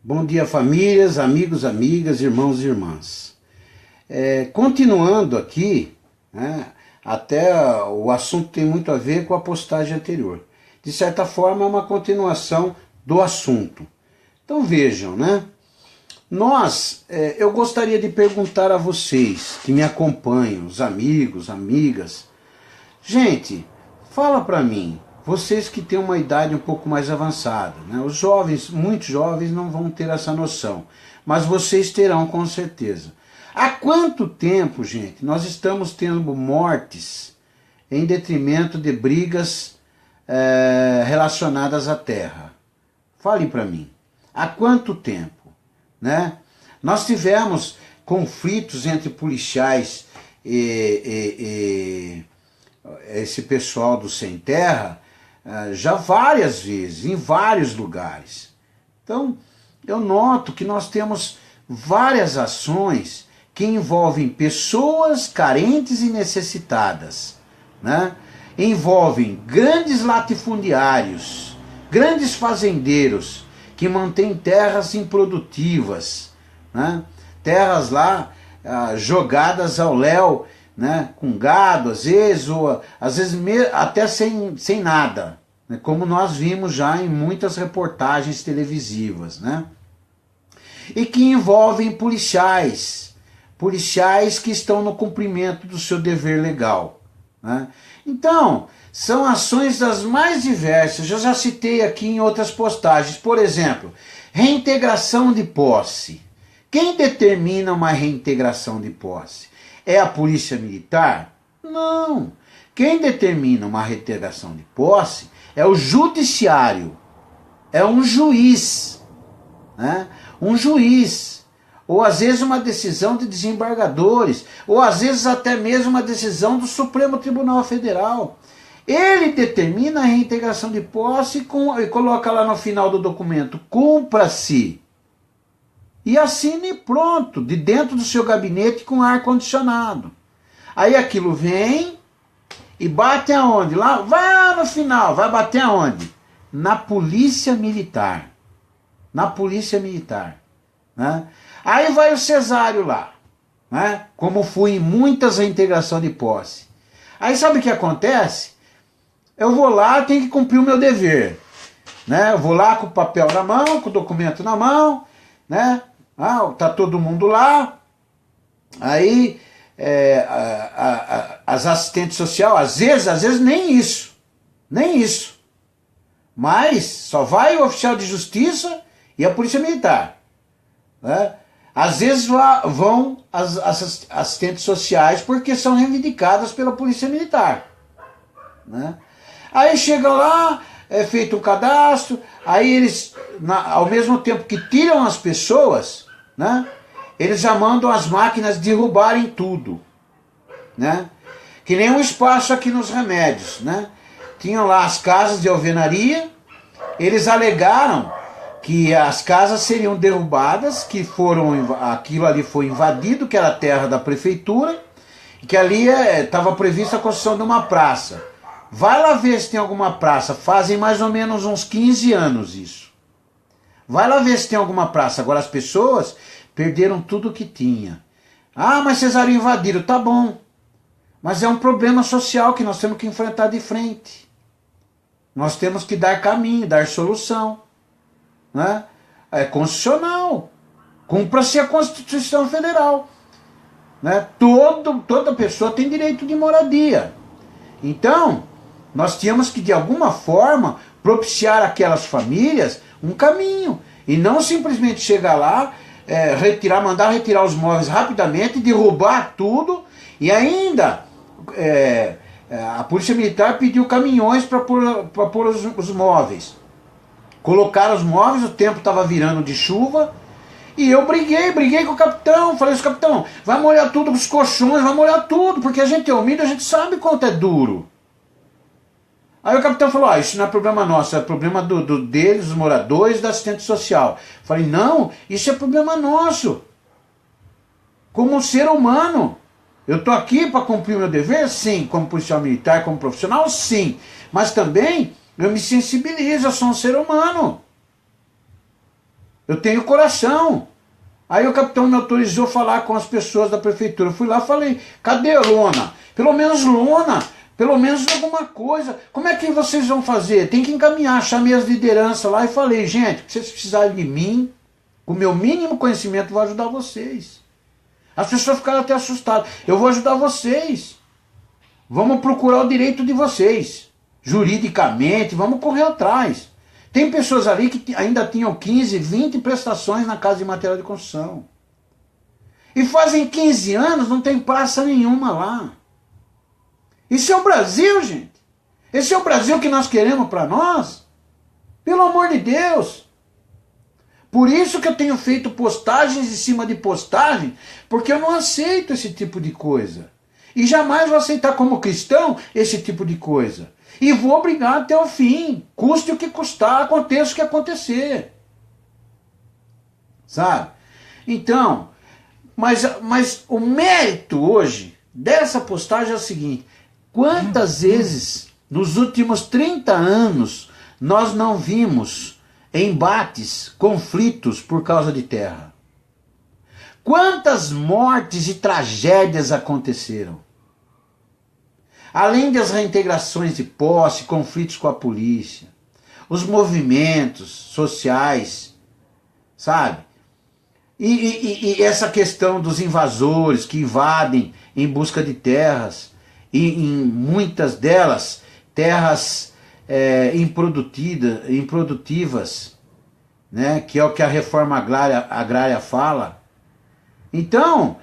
Bom dia, famílias, amigos, amigas, irmãos e irmãs. Continuando aqui, né, até o assunto tem muito a ver com a postagem anterior. De certa forma, é uma continuação do assunto. Então vejam, né? Eu gostaria de perguntar a vocês que me acompanham, os amigos, amigas. Gente, fala para mim. Vocês que têm uma idade um pouco mais avançada, né? Os jovens, muitos jovens não vão ter essa noção, mas vocês terão com certeza. Há quanto tempo, gente, nós estamos tendo mortes em detrimento de brigas relacionadas à terra? Fale para mim. Há quanto tempo, né? Nós tivemos conflitos entre policiais e esse pessoal do sem terra, já várias vezes, em vários lugares. Então, eu noto que nós temos várias ações que envolvem pessoas carentes e necessitadas, né? Envolvem grandes latifundiários, grandes fazendeiros que mantêm terras improdutivas, né? Terras lá jogadas ao léu, né, com gado, às vezes até sem nada, né, como nós vimos já em muitas reportagens televisivas, né, e que envolvem policiais que estão no cumprimento do seu dever legal, né. Então, são ações das mais diversas. Eu já citei aqui em outras postagens, por exemplo, reintegração de posse. Quem determina uma reintegração de posse? É a polícia militar? Não. Quem determina uma reintegração de posse é o judiciário. É um juiz, né? Um juiz. Ou às vezes uma decisão de desembargadores. Ou às vezes até mesmo uma decisão do Supremo Tribunal Federal. Ele determina a reintegração de posse e coloca lá no final do documento: cumpra-se. E assine pronto, de dentro do seu gabinete com ar-condicionado. Aí aquilo vem e bate aonde? Lá, vai no final, vai bater aonde? Na polícia militar. Na polícia militar. Né? Aí vai o cesário lá, né? Como fui em muitas reintegrações de posse. Aí sabe o que acontece? Eu vou lá, tenho que cumprir o meu dever. Né? Eu vou lá com o papel na mão, com o documento na mão, né? Tá todo mundo lá, aí as assistentes sociais, às vezes nem isso, mas só vai o oficial de justiça e a polícia militar, né? Às vezes vão as assistentes sociais porque são reivindicadas pela polícia militar, né? Aí chega lá, é feito um cadastro, aí eles, ao mesmo tempo que tiram as pessoas, né, eles já mandam as máquinas derrubarem tudo, né? Que nem um espaço aqui nos remédios, né? Tinham lá as casas de alvenaria, eles alegaram que as casas seriam derrubadas, que aquilo ali foi invadido, que era a terra da prefeitura, e que ali estava prevista a construção de uma praça. Vai lá ver se tem alguma praça. Fazem mais ou menos uns 15 anos isso. Vai lá ver se tem alguma praça. Agora as pessoas perderam tudo que tinha. Mas Cesário invadiram. Tá bom. Mas é um problema social que nós temos que enfrentar de frente. Nós temos que dar caminho, dar solução. Né? É constitucional. Cumpra-se a Constituição Federal. Né? Toda pessoa tem direito de moradia. Então, nós tínhamos que, de alguma forma, propiciar àquelas famílias um caminho. E não simplesmente chegar lá, mandar retirar os móveis rapidamente, derrubar tudo. E ainda, a Polícia Militar pediu caminhões para pôr os móveis. Colocaram os móveis, o tempo estava virando de chuva. E eu briguei com o capitão. Falei: capitão, vai molhar tudo, os colchões, vai molhar tudo. Porque a gente é humilde, a gente sabe quanto é duro. Aí o capitão falou: isso não é problema nosso, é problema deles, dos moradores, da assistente social. Falei: não, isso é problema nosso. Como um ser humano. Eu estou aqui para cumprir o meu dever? Sim. Como policial militar, como profissional? Sim. Mas também eu me sensibilizo, eu sou um ser humano. Eu tenho coração. Aí o capitão me autorizou a falar com as pessoas da prefeitura. Eu fui lá e falei, cadê a lona? Pelo menos lona, pelo menos alguma coisa. Como é que vocês vão fazer? Tem que encaminhar. Chamei as lideranças lá e falei, gente, se vocês precisarem de mim, com o meu mínimo conhecimento, eu vou ajudar vocês. As pessoas ficaram até assustadas. Eu vou ajudar vocês. Vamos procurar o direito de vocês. Juridicamente, vamos correr atrás. Tem pessoas ali que ainda tinham 15, 20 prestações na Casa de Material de Construção. E fazem 15 anos, não tem praça nenhuma lá. Isso é o Brasil, gente. Esse é o Brasil que nós queremos para nós. Pelo amor de Deus. Por isso que eu tenho feito postagens em cima de postagem, porque eu não aceito esse tipo de coisa. E jamais vou aceitar como cristão esse tipo de coisa. E vou brigar até o fim, custe o que custar, aconteça o que acontecer. Sabe? Então, mas o mérito hoje dessa postagem é o seguinte, quantas vezes nos últimos 30 anos nós não vimos embates, conflitos por causa de terra? Quantas mortes e tragédias aconteceram? Além das reintegrações de posse, conflitos com a polícia, os movimentos sociais, sabe? E essa questão dos invasores que invadem em busca de terras, e em muitas delas terras improdutivas, né? Que é o que a reforma agrária fala. Então,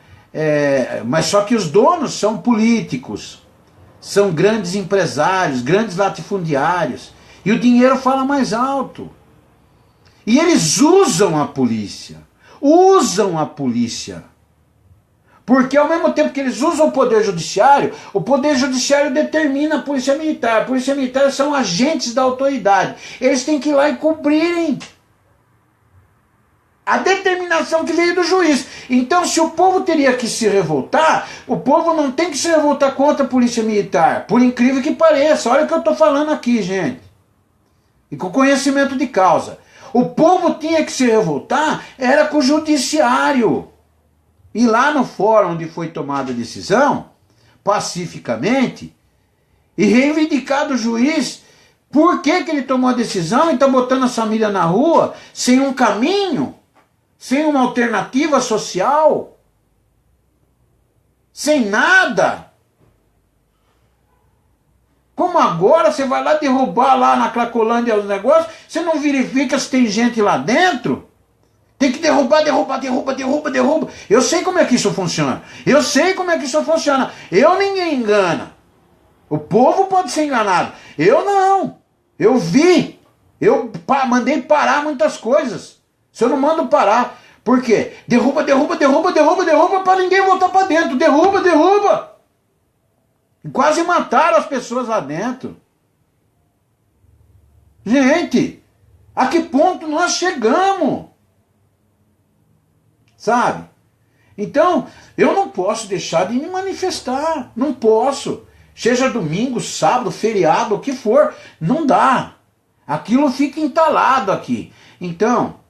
mas só que os donos são políticos, são grandes empresários, grandes latifundiários, e o dinheiro fala mais alto. E eles usam a polícia, porque ao mesmo tempo que eles usam o poder judiciário determina a polícia militar. A polícia militar são agentes da autoridade, eles têm que ir lá e cumprirem a determinação que veio do juiz. Então, se o povo teria que se revoltar, o povo não tem que se revoltar contra a polícia militar, por incrível que pareça. Olha o que eu estou falando aqui, gente. E com conhecimento de causa. O povo tinha que se revoltar, era com o judiciário. E lá no fórum onde foi tomada a decisão, pacificamente, e reivindicar do juiz por que ele tomou a decisão e está botando a família na rua, sem um caminho, sem uma alternativa social, sem nada. Como agora você vai lá derrubar lá na Cracolândia os negócios, você não verifica se tem gente lá dentro? Tem que derrubar. Eu sei como é que isso funciona. Ninguém engana. O povo pode ser enganado. Eu não. Eu vi. Eu mandei parar muitas coisas. Se eu não mando parar. Por quê? Derruba para ninguém voltar para dentro. Derruba. E quase mataram as pessoas lá dentro. Gente, a que ponto nós chegamos? Sabe? Então, eu não posso deixar de me manifestar. Não posso. Seja domingo, sábado, feriado, o que for. Não dá. Aquilo fica entalado aqui. Então,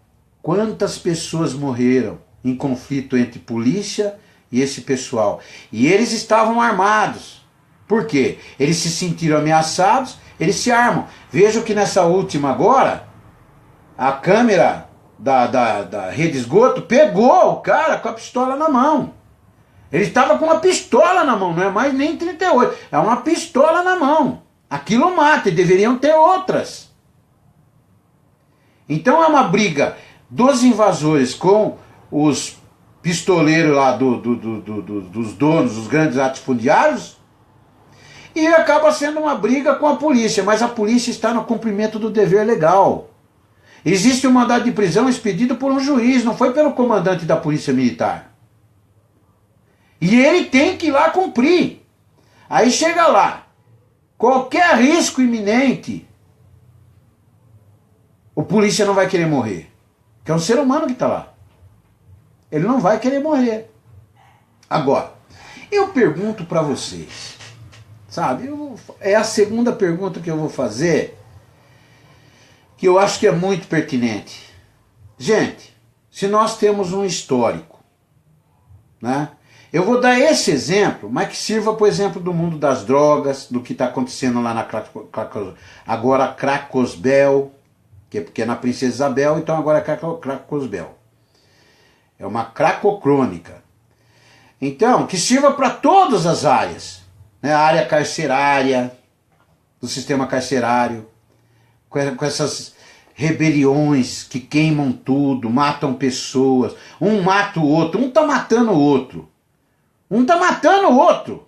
quantas pessoas morreram em conflito entre polícia e esse pessoal? E eles estavam armados. Por quê? Eles se sentiram ameaçados, eles se armam. Vejam que nessa última agora, a câmera da rede esgoto pegou o cara com a pistola na mão. Ele estava com uma pistola na mão, não é mais nem 38, é uma pistola na mão. Aquilo mata, e deveriam ter outras. Então é uma briga dos invasores com os pistoleiros lá dos donos, dos grandes latifundiários, e acaba sendo uma briga com a polícia, mas a polícia está no cumprimento do dever legal. Existe um mandado de prisão expedido por um juiz, não foi pelo comandante da polícia militar. E ele tem que ir lá cumprir. Aí chega lá, qualquer risco iminente, o polícia não vai querer morrer. Que é um ser humano que está lá. Ele não vai querer morrer. Agora, eu pergunto para vocês, sabe, é a segunda pergunta que eu vou fazer, que eu acho que é muito pertinente. Gente, se nós temos um histórico, né? Eu vou dar esse exemplo, mas que sirva, por exemplo, do mundo das drogas, do que está acontecendo lá na agora Cracosbel, que é porque é na Princesa Isabel, então agora é Cracosbel. É uma cracocrônica. Então, que sirva para todas as áreas, né? A área carcerária, do sistema carcerário, com essas rebeliões que queimam tudo, matam pessoas, um mata o outro, um está matando o outro. Um está matando o outro.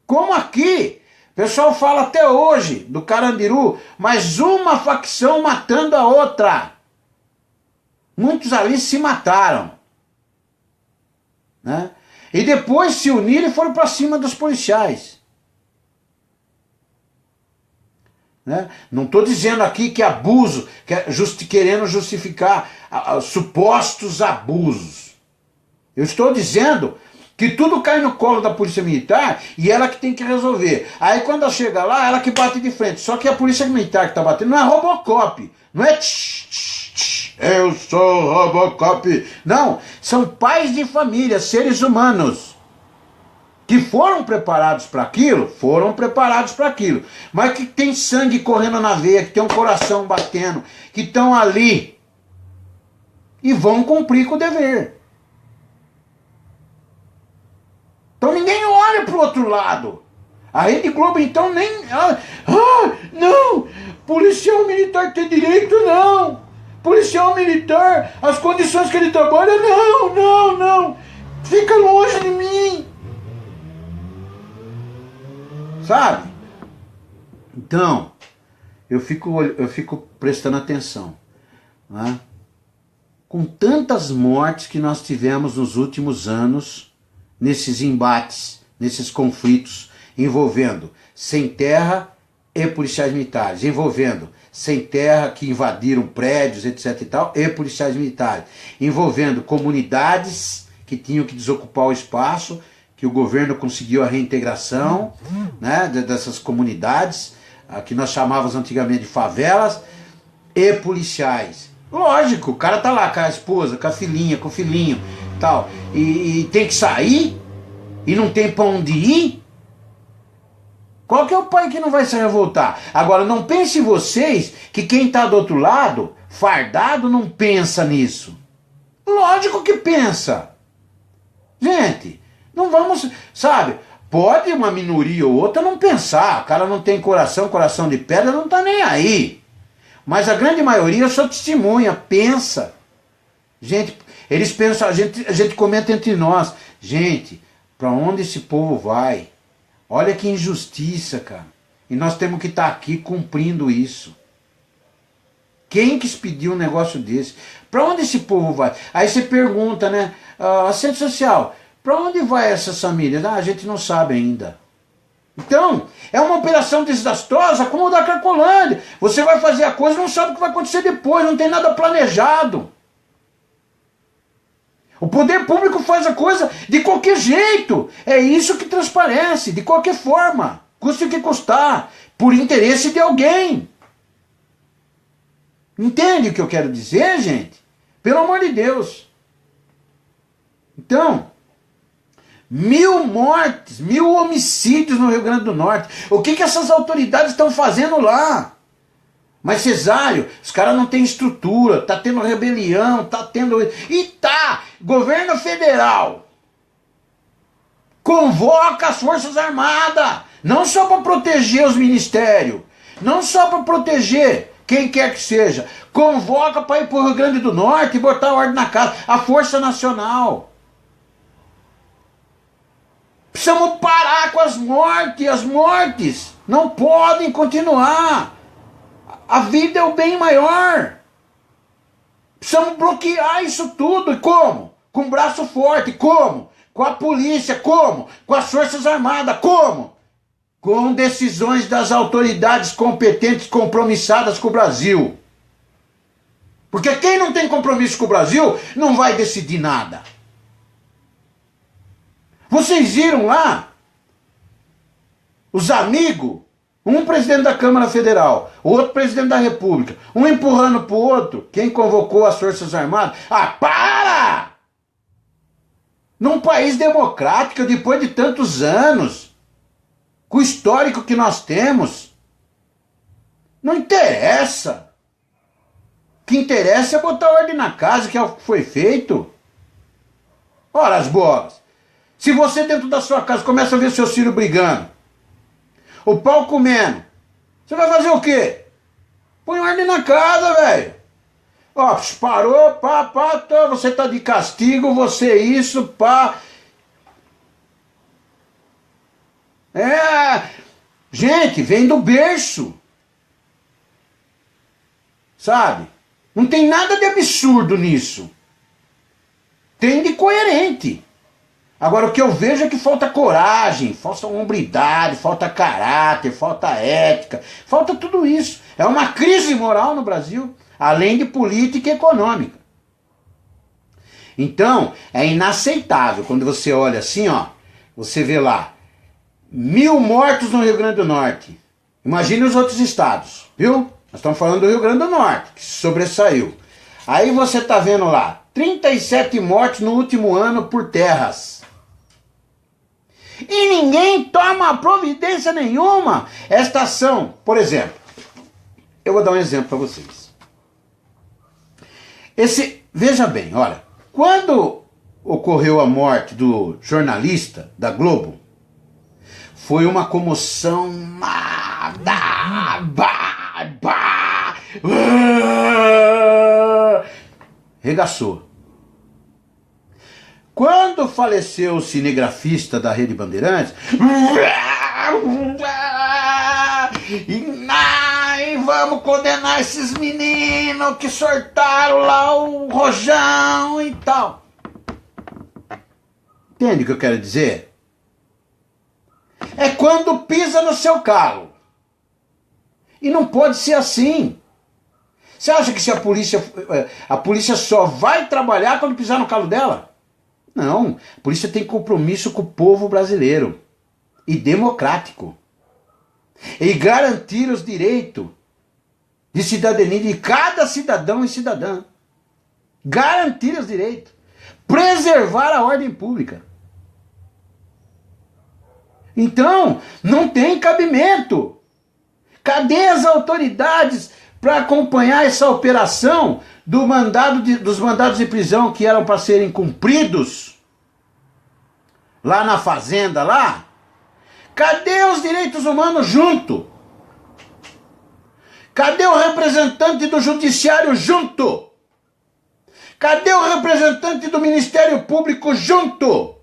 Como aqui, o pessoal fala até hoje do Carandiru, mas uma facção matando a outra. Muitos ali se mataram, né? E depois se uniram e foram para cima dos policiais. Né? Não estou dizendo aqui que abuso, querendo justificar supostos abusos. Eu estou dizendo que tudo cai no colo da polícia militar e ela que tem que resolver. Aí quando ela chega lá, ela que bate de frente. Só que a polícia militar que está batendo não é Robocop, não é eu sou Robocop. Não, são pais de família, seres humanos que foram preparados para aquilo, mas que tem sangue correndo na veia, que tem um coração batendo, que estão ali e vão cumprir com o dever. Então ninguém olha para o outro lado. A Rede Globo então nem... não, policial militar tem direito, não. Policial militar, as condições que ele trabalha, não. Fica longe de mim. Sabe? Então, eu fico prestando atenção, né? Com tantas mortes que nós tivemos nos últimos anos, nesses embates, nesses conflitos, envolvendo sem terra e policiais militares, envolvendo sem terra que invadiram prédios, etc e tal, e policiais militares, envolvendo comunidades que tinham que desocupar o espaço, que o governo conseguiu a reintegração, né, dessas comunidades, que nós chamávamos antigamente de favelas, e policiais. Lógico, o cara tá lá com a esposa, com a filhinha, com o filhinho, tal, e tem que sair, e não tem pra onde ir. Qual que é o pai que não vai se revoltar? Agora, não pense vocês que quem está do outro lado, fardado, não pensa nisso. Lógico que pensa. Gente, não vamos... Sabe, pode uma minoria ou outra não pensar. O cara não tem coração de pedra, não está nem aí. Mas a grande maioria só testemunha, pensa. Gente, eles pensam, a gente comenta entre nós. Gente, para onde esse povo vai? Olha que injustiça, cara. E nós temos que estar aqui cumprindo isso. Quem que pediu um negócio desse? Para onde esse povo vai? Aí você pergunta, né? Assistente social, para onde vai essas famílias? A gente não sabe ainda. Então, é uma operação desastrosa como o da Cracolândia. Você vai fazer a coisa e não sabe o que vai acontecer depois, não tem nada planejado. O poder público faz a coisa de qualquer jeito. É isso que transparece, de qualquer forma. Custe o que custar, por interesse de alguém. Entende o que eu quero dizer, gente? Pelo amor de Deus. Então, 1000 mortes, 1000 homicídios no Rio Grande do Norte. O que essas autoridades estão fazendo lá? Mas Cesário, os caras não têm estrutura, tá tendo rebelião, tá tendo... E tá! Governo federal convoca as Forças Armadas, não só para proteger os ministérios, não só para proteger quem quer que seja, convoca para ir para o Rio Grande do Norte e botar ordem na casa, a Força Nacional. Precisamos parar com as mortes não podem continuar. A vida é o bem maior. Precisamos bloquear isso tudo. E como? Com braço forte. Como? Com a polícia. Como? Com as Forças Armadas. Como? Com decisões das autoridades competentes compromissadas com o Brasil. Porque quem não tem compromisso com o Brasil não vai decidir nada. Vocês viram lá os amigos Um presidente da Câmara Federal, outro presidente da República, um empurrando pro outro. Quem convocou as Forças Armadas? Ah, para! Num país democrático, depois de tantos anos, com o histórico que nós temos, não interessa. O que interessa é botar ordem na casa, que é o que foi feito. Ora as bolas. Se você dentro da sua casa começa a ver seus filhos brigando, o pau comendo, você vai fazer o quê? Põe ordem na casa, velho. Ó, parou, pá, você tá de castigo, você isso, pá. Gente, vem do berço. Sabe? Não tem nada de absurdo nisso. Tem de coerente. Agora, o que eu vejo é que falta coragem, falta hombridade, falta caráter, falta ética, falta tudo isso. É uma crise moral no Brasil, além de política e econômica. Então, é inaceitável quando você olha assim, ó, você vê lá, 1.000 mortos no Rio Grande do Norte. Imagine os outros estados, viu? Nós estamos falando do Rio Grande do Norte, que sobressaiu. Aí você está vendo lá, 37 mortes no último ano por terras. E ninguém toma providência nenhuma. Esta ação, por exemplo, eu vou dar um exemplo para vocês. Veja bem, olha, quando ocorreu a morte do jornalista da Globo, foi uma comoção regaçou. Quando faleceu o cinegrafista da Rede Bandeirantes, e vamos condenar esses meninos que sortaram lá o rojão e tal. Entende o que eu quero dizer? É quando pisa no seu calo. E não pode ser assim. Você acha que se a polícia só vai trabalhar quando pisar no calo dela? Não, a polícia tem compromisso com o povo brasileiro e democrático. E garantir os direitos de cidadania de cada cidadão e cidadã. Garantir os direitos. Preservar a ordem pública. Então, não tem cabimento. Cadê as autoridades para acompanhar essa operação dos mandados de prisão que eram para serem cumpridos lá na fazenda lá? Cadê os direitos humanos junto? Cadê o representante do judiciário junto? Cadê o representante do Ministério Público junto?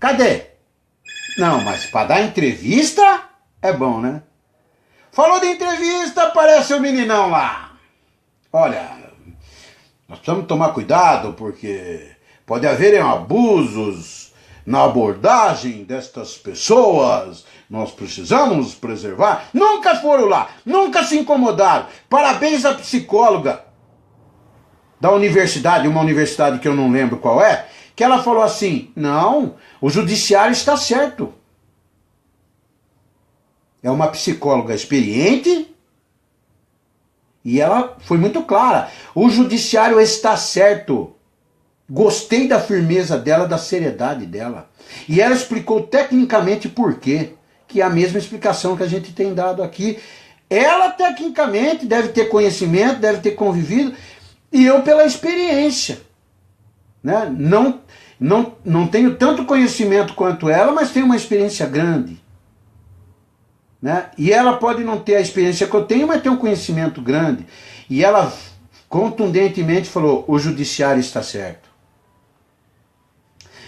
Cadê? Não, mas para dar entrevista é bom, né? Falou de entrevista, aparece o meninão lá. Olha, nós precisamos tomar cuidado porque pode haver abusos na abordagem destas pessoas. Nós precisamos preservar. Nunca foram lá, nunca se incomodaram. Parabéns à psicóloga da universidade, uma universidade que eu não lembro qual é, que ela falou assim, não, o judiciário está certo. É uma psicóloga experiente e ela foi muito clara. O judiciário está certo. Gostei da firmeza dela, da seriedade dela. E ela explicou tecnicamente por quê, que é a mesma explicação que a gente tem dado aqui. Ela tecnicamente deve ter conhecimento, deve ter convivido, e eu pela experiência. Né? Não tenho tanto conhecimento quanto ela, mas tenho uma experiência grande. Né? E ela pode não ter a experiência que eu tenho, mas tem um conhecimento grande. E ela contundentemente falou, o judiciário está certo.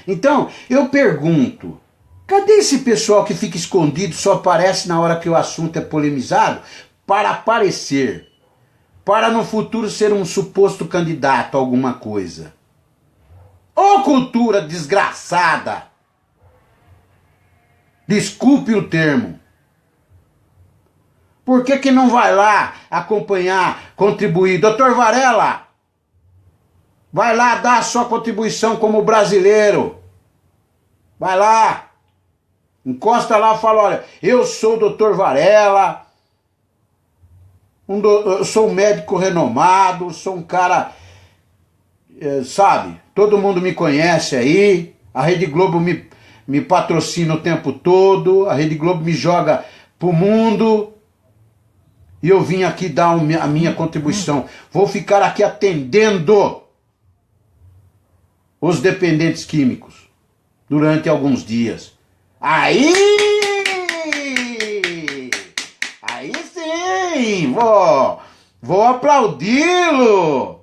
Então, eu pergunto, cadê esse pessoal que fica escondido, só aparece na hora que o assunto é polemizado, para aparecer, para no futuro ser um suposto candidato a alguma coisa? Ô cultura desgraçada! Desculpe o termo. Por que não vai lá acompanhar, contribuir? Doutor Varela, vai lá dar a sua contribuição como brasileiro. Vai lá. Encosta lá e fala, olha, eu sou o doutor Varela, eu sou um médico renomado, sou um cara, sabe, todo mundo me conhece aí, a Rede Globo me patrocina o tempo todo, a Rede Globo me joga pro mundo, e eu vim aqui dar a minha contribuição. Vou ficar aqui atendendo os dependentes químicos durante alguns dias. Aí sim, vou aplaudi-lo.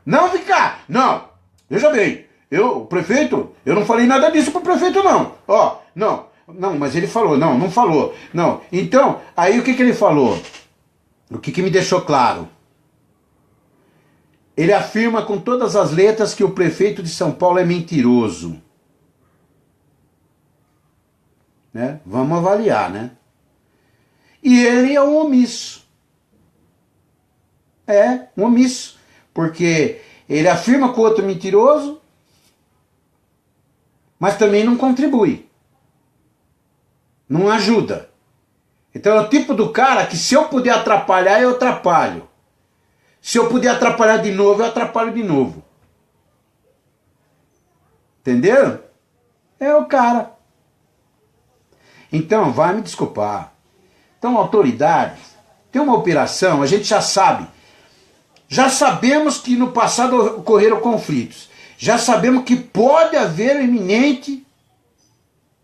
Não ficar, não, veja bem, o prefeito, eu não falei nada disso pro prefeito não, ó, não, mas ele falou, não falou, não, então, aí o que ele falou? O que me deixou claro? Ele afirma com todas as letras que o prefeito de São Paulo é mentiroso. Né? Vamos avaliar, né? E ele é um omisso. É, um omisso. Porque ele afirma que o outro é mentiroso, mas também não contribui. Não ajuda. Então é o tipo do cara que se eu puder atrapalhar, eu atrapalho. Se eu puder atrapalhar de novo, eu atrapalho de novo. Entenderam? É o cara. Então, vai me desculpar. Então, autoridades, tem uma operação, a gente já sabe. Já sabemos que no passado ocorreram conflitos. Já sabemos que pode haver um iminente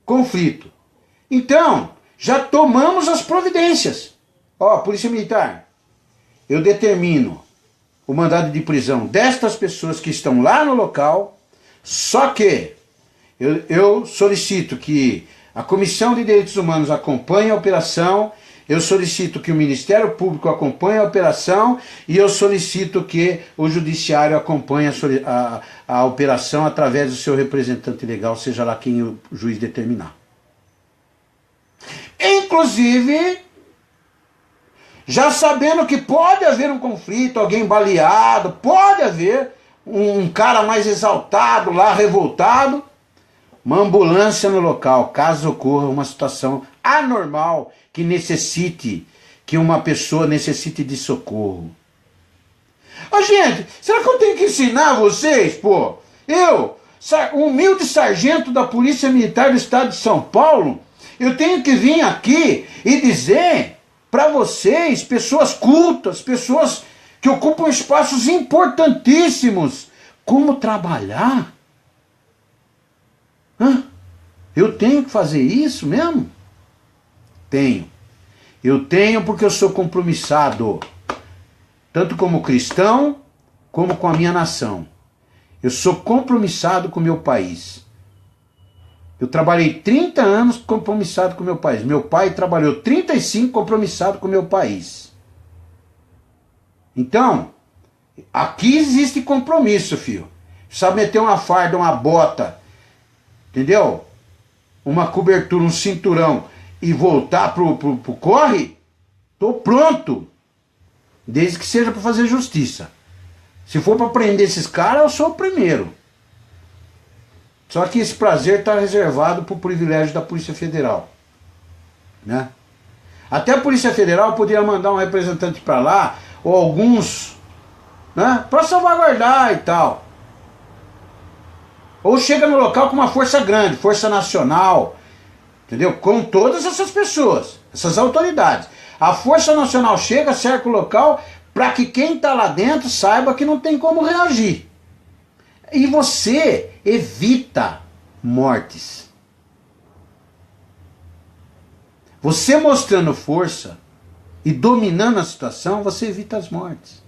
conflito. Então, já tomamos as providências. Ó, Polícia Militar, eu determino o mandado de prisão destas pessoas que estão lá no local, só que eu solicito que a Comissão de Direitos Humanos acompanhe a operação, eu solicito que o Ministério Público acompanhe a operação e eu solicito que o Judiciário acompanhe a operação através do seu representante legal, seja lá quem o juiz determinar. Inclusive, já sabendo que pode haver um conflito, alguém baleado, pode haver um cara mais exaltado lá, revoltado, uma ambulância no local, caso ocorra uma situação anormal que necessite, que uma pessoa necessite de socorro. Ô gente, será que eu tenho que ensinar vocês, pô? Eu, humilde sargento da Polícia Militar do Estado de São Paulo, eu tenho que vir aqui e dizer para vocês, pessoas cultas, pessoas que ocupam espaços importantíssimos, como trabalhar? Eu tenho que fazer isso mesmo? Tenho. Eu tenho porque eu sou compromissado, tanto como cristão, como com a minha nação. Eu sou compromissado com o meu país. Eu trabalhei 30 anos compromissado com o meu país. Meu pai trabalhou 35 compromissado com o meu país. Então, aqui existe compromisso, filho. Sabe meter uma farda, uma bota, entendeu? Uma cobertura, um cinturão e voltar pro corre? Tô pronto. Desde que seja para fazer justiça. Se for para prender esses caras, eu sou o primeiro. Só que esse prazer está reservado para o privilégio da Polícia Federal. Né? Até a Polícia Federal poderia mandar um representante para lá, ou alguns, né, para salvaguardar e tal. Ou chega no local com uma força grande, força nacional, entendeu? Com todas essas pessoas, essas autoridades. A Força Nacional chega, cerca o local, para que quem está lá dentro saiba que não tem como reagir. E você evita mortes. Você mostrando força e dominando a situação, você evita as mortes.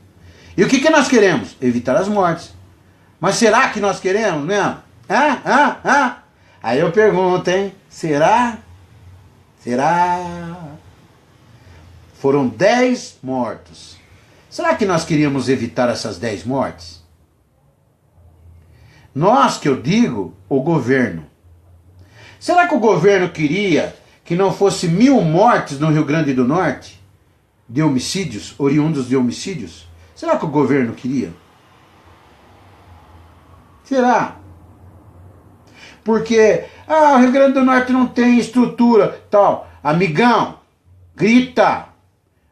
E o que nós queremos? Evitar as mortes. Mas será que nós queremos mesmo? Aí eu pergunto, hein? Será? Será? Foram 10 mortos. Será que nós queríamos evitar essas 10 mortes? Nós, que eu digo, o governo. Será que o governo queria que não fosse 1000 mortes no Rio Grande do Norte? De homicídios, oriundos de homicídios? Será que o governo queria? Será? porque o Rio Grande do Norte não tem estrutura, tal. Amigão, grita,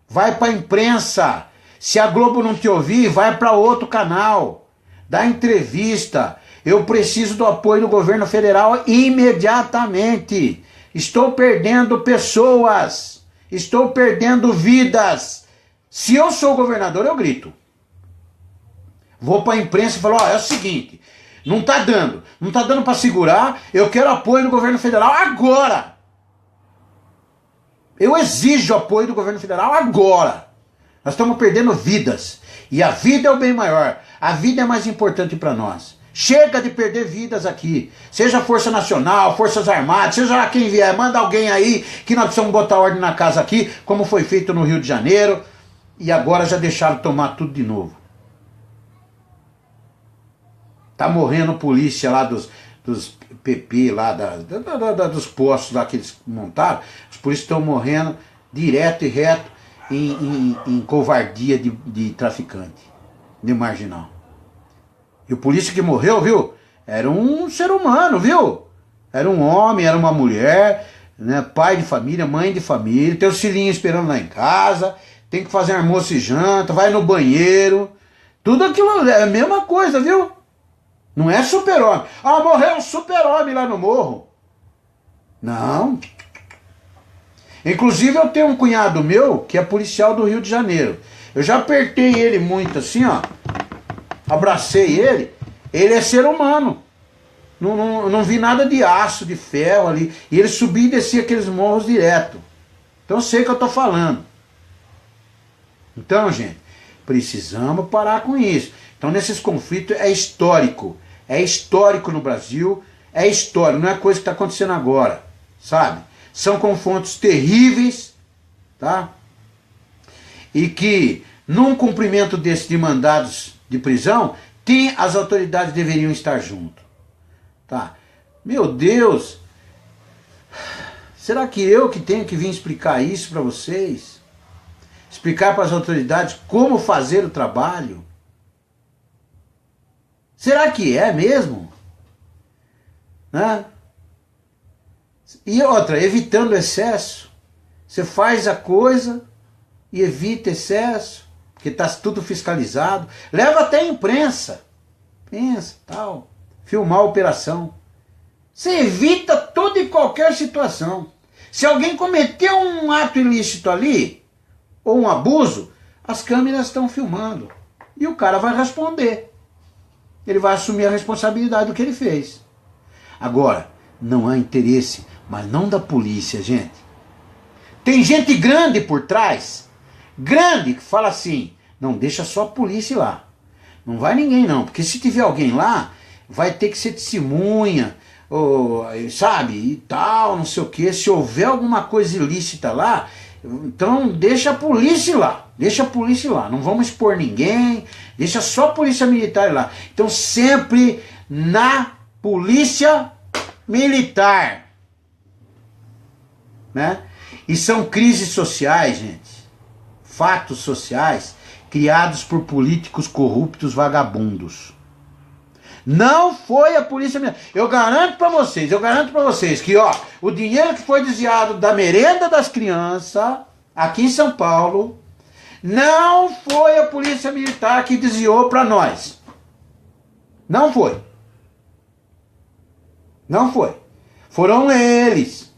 vai para a imprensa. Se a Globo não te ouvir, vai para outro canal, dá entrevista. Eu preciso do apoio do governo federal imediatamente. Estou perdendo pessoas, estou perdendo vidas. Se eu sou governador, eu grito. Vou para a imprensa e falo, é o seguinte, não está dando para segurar, eu quero apoio do governo federal agora. Eu exijo apoio do governo federal agora. Nós estamos perdendo vidas. E a vida é o bem maior. A vida é mais importante para nós. Chega de perder vidas aqui. Seja Força Nacional, Forças Armadas, seja lá quem vier, manda alguém aí que nós precisamos botar ordem na casa aqui, como foi feito no Rio de Janeiro. E agora já deixaram tomar tudo de novo. Tá morrendo polícia lá dos PP, lá dos postos lá que eles montaram. Os polícias estão morrendo direto e reto em covardia de traficante, de marginal. E o polícia que morreu, viu? Era um ser humano, viu? Era um homem, era uma mulher, né? Pai de família, mãe de família, tem os filhinhos esperando lá em casa, tem que fazer almoço e janta, vai no banheiro. Tudo aquilo é a mesma coisa, viu? Não é super-homem. Morreu um super-homem lá no morro. Não. Inclusive eu tenho um cunhado meu que é policial do Rio de Janeiro. Eu já apertei ele muito assim, ó. Abracei ele. Ele é ser humano. Não vi nada de aço, de ferro ali. E ele subia e descia aqueles morros direto. Então eu sei o que eu tô falando. Então, gente, precisamos parar com isso. Então, nesses conflitos é histórico. É histórico no Brasil. É histórico, não é coisa que está acontecendo agora. Sabe? São confrontos terríveis, tá? E que, num cumprimento desse de mandados de prisão, as autoridades deveriam estar junto. Tá? Meu Deus! Será que eu que tenho que vir explicar isso para vocês? Explicar para as autoridades como fazer o trabalho? Será que é mesmo? Né? E outra, evitando excesso. Você faz a coisa e evita excesso, porque está tudo fiscalizado. Leva até a imprensa. Pensa, tal. Filmar a operação. Você evita toda e qualquer situação. Se alguém cometeu um ato ilícito ali, ou um abuso, as câmeras estão filmando. E o cara vai responder. Ele vai assumir a responsabilidade do que ele fez. Agora, não há interesse, mas não da polícia, gente. Tem gente grande por trás, grande, que fala assim, não, deixa só a polícia ir lá. Não vai ninguém não, porque se tiver alguém lá, vai ter que ser testemunha, ou, sabe, e tal, não sei o quê. Se houver alguma coisa ilícita lá, então deixa a polícia ir lá. Deixa a polícia ir lá. Não vamos expor ninguém, deixa só a polícia militar ir lá. Então sempre na polícia militar. Né? E são crises sociais, gente. Fatos sociais criados por políticos corruptos vagabundos. Não foi a polícia militar. Eu garanto para vocês que o dinheiro que foi desviado da merenda das crianças aqui em São Paulo não foi a polícia militar que desviou para nós. Não foi. Não foi. Foram eles.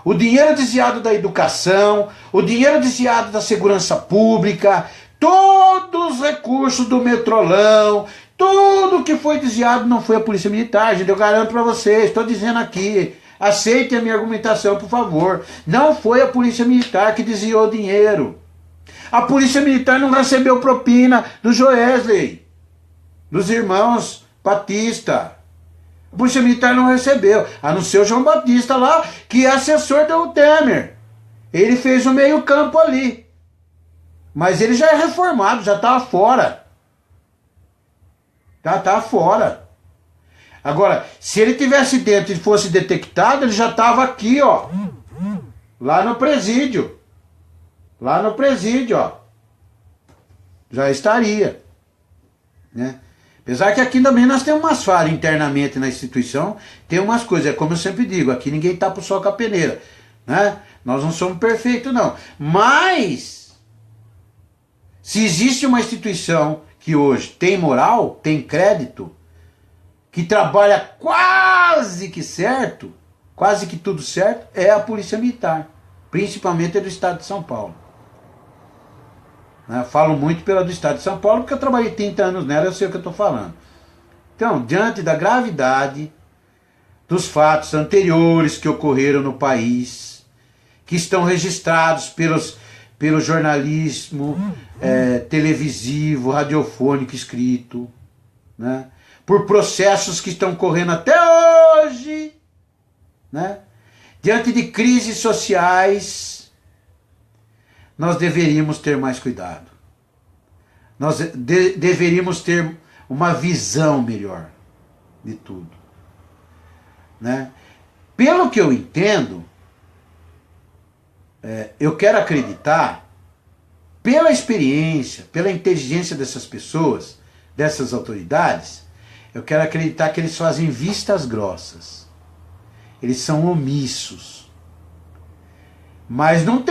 O dinheiro desviado da educação, o dinheiro desviado da segurança pública, todos os recursos do Metrolão, tudo que foi desviado não foi a polícia militar, gente, eu garanto para vocês, estou dizendo aqui, aceitem a minha argumentação, por favor. Não foi a polícia militar que desviou o dinheiro. A polícia militar não recebeu propina do Joesley, dos irmãos Batista. A polícia militar não recebeu, a não ser o João Batista lá, que é assessor do Temer. Ele fez o meio campo ali. Mas ele já é reformado, já estava fora. Tá fora. Agora, se ele tivesse dentro e fosse detectado, ele já estava aqui, ó. Lá no presídio. Lá no presídio, ó. Já estaria. Né? Apesar que aqui também nós temos umas falhas internamente na instituição, tem umas coisas, é como eu sempre digo, aqui ninguém tapa o sol com a peneira, né? Nós não somos perfeitos não, mas se existe uma instituição que hoje tem moral, tem crédito, que trabalha quase que certo, quase que tudo certo, é a Polícia Militar, principalmente do Estado de São Paulo. Falo muito pela do Estado de São Paulo, porque eu trabalhei 30 anos nela, eu sei o que eu estou falando. Então, diante da gravidade dos fatos anteriores que ocorreram no país, que estão registrados pelo jornalismo televisivo, radiofônico, escrito, né? Por processos que estão correndo até hoje, né? Diante de crises sociais, nós deveríamos ter mais cuidado. Nós deveríamos ter uma visão melhor de tudo, né? Pelo que eu entendo, eu quero acreditar, pela experiência, pela inteligência dessas pessoas, dessas autoridades, eu quero acreditar que eles fazem vistas grossas. Eles são omissos. Mas não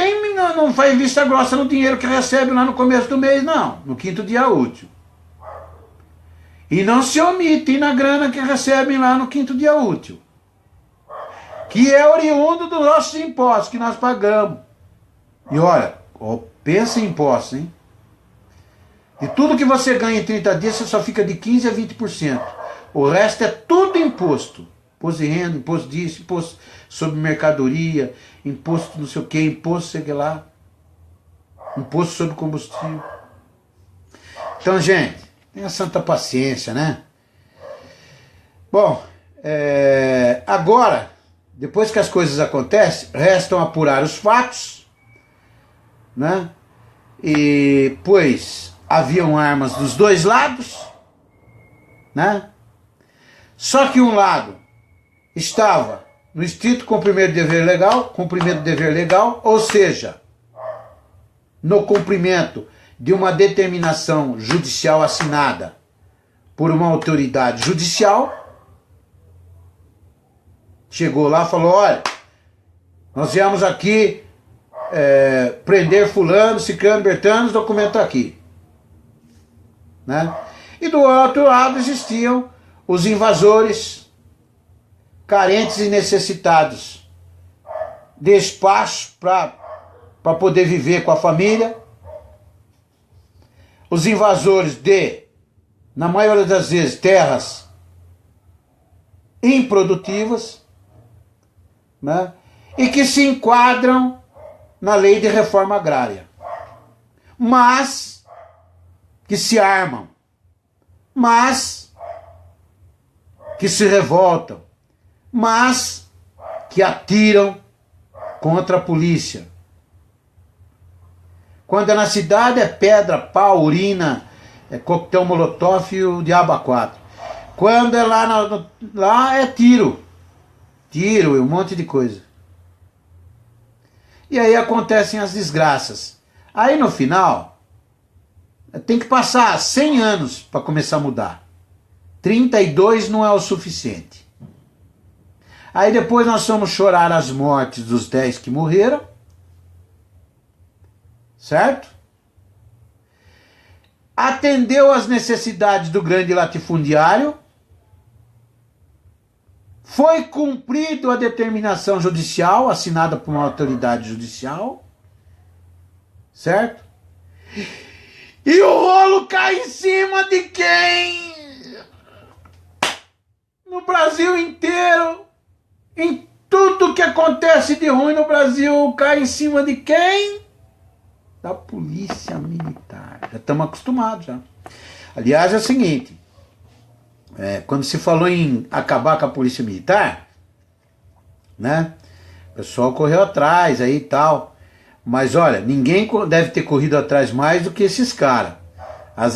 faz vista grossa no dinheiro que recebe lá no começo do mês, não. No 5º dia útil. E não se omitem na grana que recebem lá no 5º dia útil. Que é oriundo dos nossos impostos que nós pagamos. E olha, pensa em impostos, hein? De tudo que você ganha em 30 dias, você só fica de 15% a 20%. O resto é tudo imposto. Imposto de renda, imposto disso, imposto sobre mercadoria, imposto não sei o que, imposto sei lá, imposto sobre combustível. Então, gente, tenha santa paciência, né? Bom, agora, depois que as coisas acontecem, restam apurar os fatos, né? E, pois, haviam armas dos dois lados, né? Só que um lado estava no estrito cumprimento do dever legal, ou seja, no cumprimento de uma determinação judicial assinada por uma autoridade judicial. Chegou lá e falou, olha, nós viemos aqui prender fulano, ciclano, bertano, os documentos aqui. Né? E do outro lado existiam os invasores, carentes e necessitados de espaço para poder viver com a família. Os invasores na maioria das vezes, terras improdutivas, né? E que se enquadram na lei de reforma agrária. Mas que se armam, mas que se revoltam, mas que atiram contra a polícia. Quando é na cidade é pedra, pau, urina, é coquetel molotov e o diabo a quatro. Quando é lá é tiro e um monte de coisa. E aí acontecem as desgraças. Aí no final, tem que passar 100 anos para começar a mudar. 32 não é o suficiente. Aí depois nós vamos chorar as mortes dos 10 que morreram. Certo? Atendeu às necessidades do grande latifundiário. Foi cumprido a determinação judicial, assinada por uma autoridade judicial. Certo? E o rolo cai em cima de quem? No Brasil inteiro, em tudo que acontece de ruim no Brasil, cai em cima de quem? Da polícia militar. Já estamos acostumados já. Aliás, é o seguinte, quando se falou em acabar com a polícia militar, né, o pessoal correu atrás aí e tal, mas olha, ninguém deve ter corrido atrás mais do que esses caras.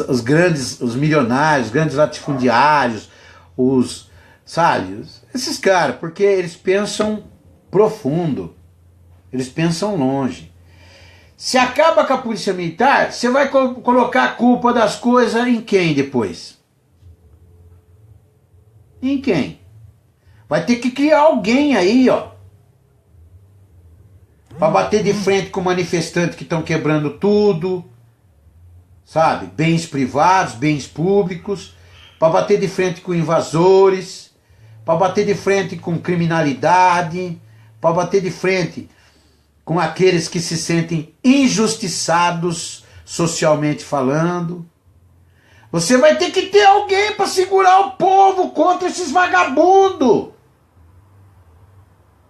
Os milionários, os grandes latifundiários, esses caras, porque eles pensam profundo, eles pensam longe. Se acaba com a polícia militar, você vai colocar a culpa das coisas em quem depois? Em quem? Vai ter que criar alguém aí, ó, para bater de frente com manifestantes que estão quebrando tudo, sabe? Bens privados, bens públicos, para bater de frente com invasores, para bater de frente com criminalidade, para bater de frente com aqueles que se sentem injustiçados socialmente falando. Você vai ter que ter alguém para segurar o povo contra esses vagabundos,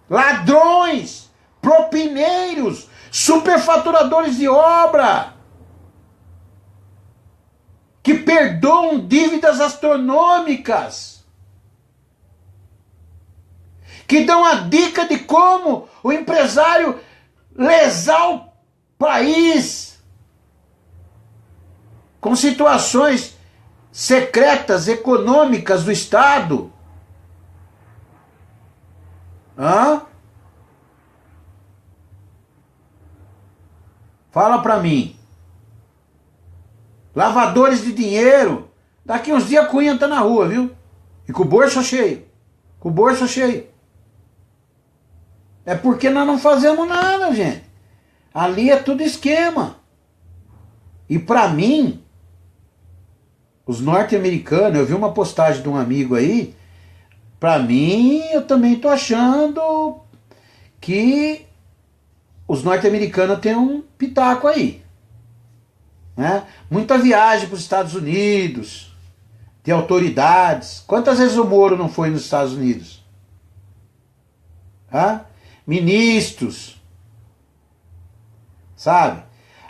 ladrões, propineiros, superfaturadores de obra, que perdoam dívidas astronômicas, que dão a dica de como o empresário lesar o país com situações secretas, econômicas do Estado. Hã? Fala pra mim. Lavadores de dinheiro. Daqui uns dias a Cunha tá na rua, viu? E com o bolso cheio. Com o bolso cheio. É porque nós não fazemos nada, gente. Ali é tudo esquema. E pra mim, os norte-americanos, eu vi uma postagem de um amigo aí, pra mim, eu também tô achando que os norte-americanos têm um pitaco aí. Né? Muita viagem para os Estados Unidos, de autoridades. Quantas vezes o Moro não foi nos Estados Unidos? Hã? Ministros. Sabe?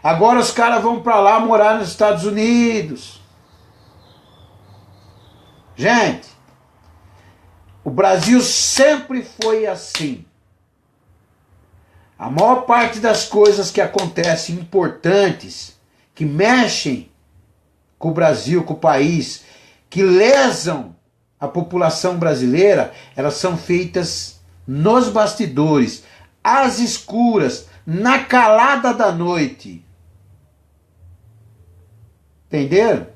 Agora os caras vão para lá morar nos Estados Unidos. Gente, o Brasil sempre foi assim. A maior parte das coisas que acontecem importantes, que mexem com o Brasil, com o país, que lesam a população brasileira, elas são feitas nos bastidores, às escuras, na calada da noite. Entenderam?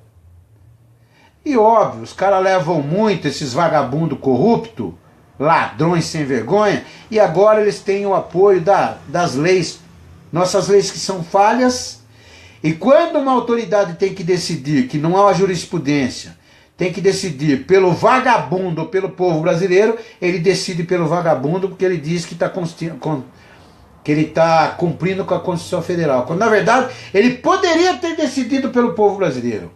E óbvio, os caras levam muito esses vagabundos corruptos, ladrões sem vergonha, e agora eles têm o apoio das leis, nossas leis que são falhas. E quando uma autoridade tem que decidir, que não há uma jurisprudência, tem que decidir pelo vagabundo ou pelo povo brasileiro, ele decide pelo vagabundo porque ele diz que ele está cumprindo com a Constituição Federal. Quando na verdade ele poderia ter decidido pelo povo brasileiro.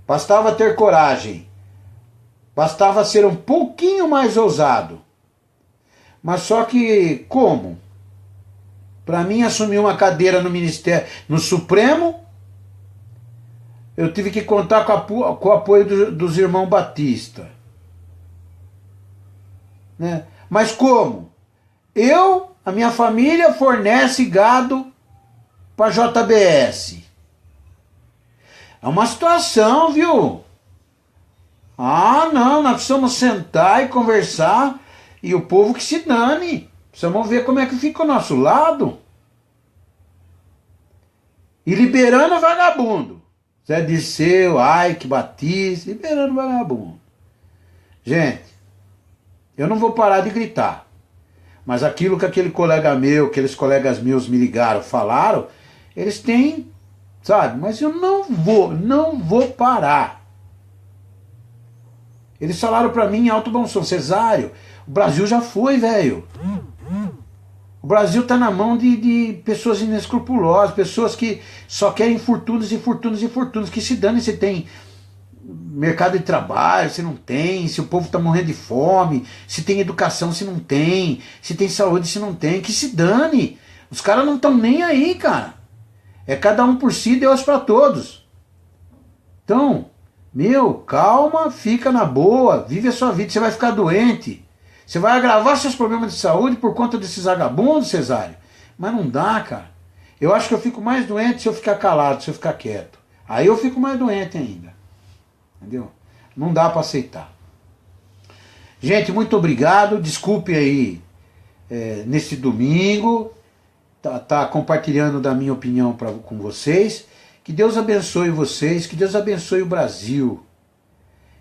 Bastava ter coragem. Bastava ser um pouquinho mais ousado. Mas só que como? Para mim assumir uma cadeira no Ministério, no Supremo, eu tive que contar com o apoio dos irmãos Batista. Né? Mas como? A minha família fornece gado para JBS. É uma situação, viu? Ah, não, nós precisamos sentar e conversar e o povo que se dane. Precisamos ver como é que fica o nosso lado. E liberando o vagabundo. Zé Dirceu, Ike, Batista, liberando o vagabundo. Gente, eu não vou parar de gritar. Mas aquilo que aquele colega meu, aqueles colegas meus me ligaram, falaram, eles têm, sabe? Mas eu não vou parar. Eles falaram pra mim em alto bom som, Cesário, o Brasil já foi, velho. O Brasil tá na mão de pessoas inescrupulosas, pessoas que só querem fortunas e fortunas e fortunas, que se dane se tem mercado de trabalho, se não tem, se o povo tá morrendo de fome, se tem educação, se não tem, se tem saúde, se não tem, que se dane. Os caras não estão nem aí, cara. É cada um por si, Deus para todos. Então, calma, fica na boa, vive a sua vida, você vai ficar doente. Você vai agravar seus problemas de saúde por conta desses vagabundos, Cesário. Mas não dá, cara. Eu acho que eu fico mais doente se eu ficar calado, se eu ficar quieto. Aí eu fico mais doente ainda. Entendeu? Não dá para aceitar. Gente, muito obrigado. Desculpe aí nesse domingo. Tá compartilhando da minha opinião com vocês. Que Deus abençoe vocês. Que Deus abençoe o Brasil.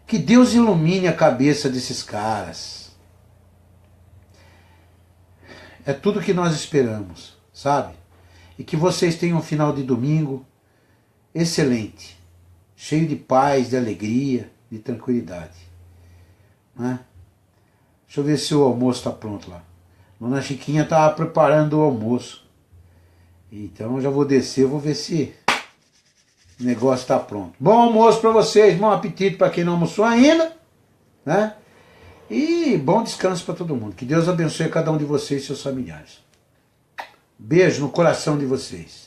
Que Deus ilumine a cabeça desses caras. É tudo que nós esperamos, sabe? E que vocês tenham um final de domingo excelente, cheio de paz, de alegria, de tranquilidade. Né? Deixa eu ver se o almoço está pronto lá. Dona Chiquinha estava preparando o almoço. Então eu já vou descer, eu vou ver se o negócio está pronto. Bom almoço para vocês, bom apetite para quem não almoçou ainda, né? E bom descanso para todo mundo. Que Deus abençoe cada um de vocês e seus familiares. Beijo no coração de vocês.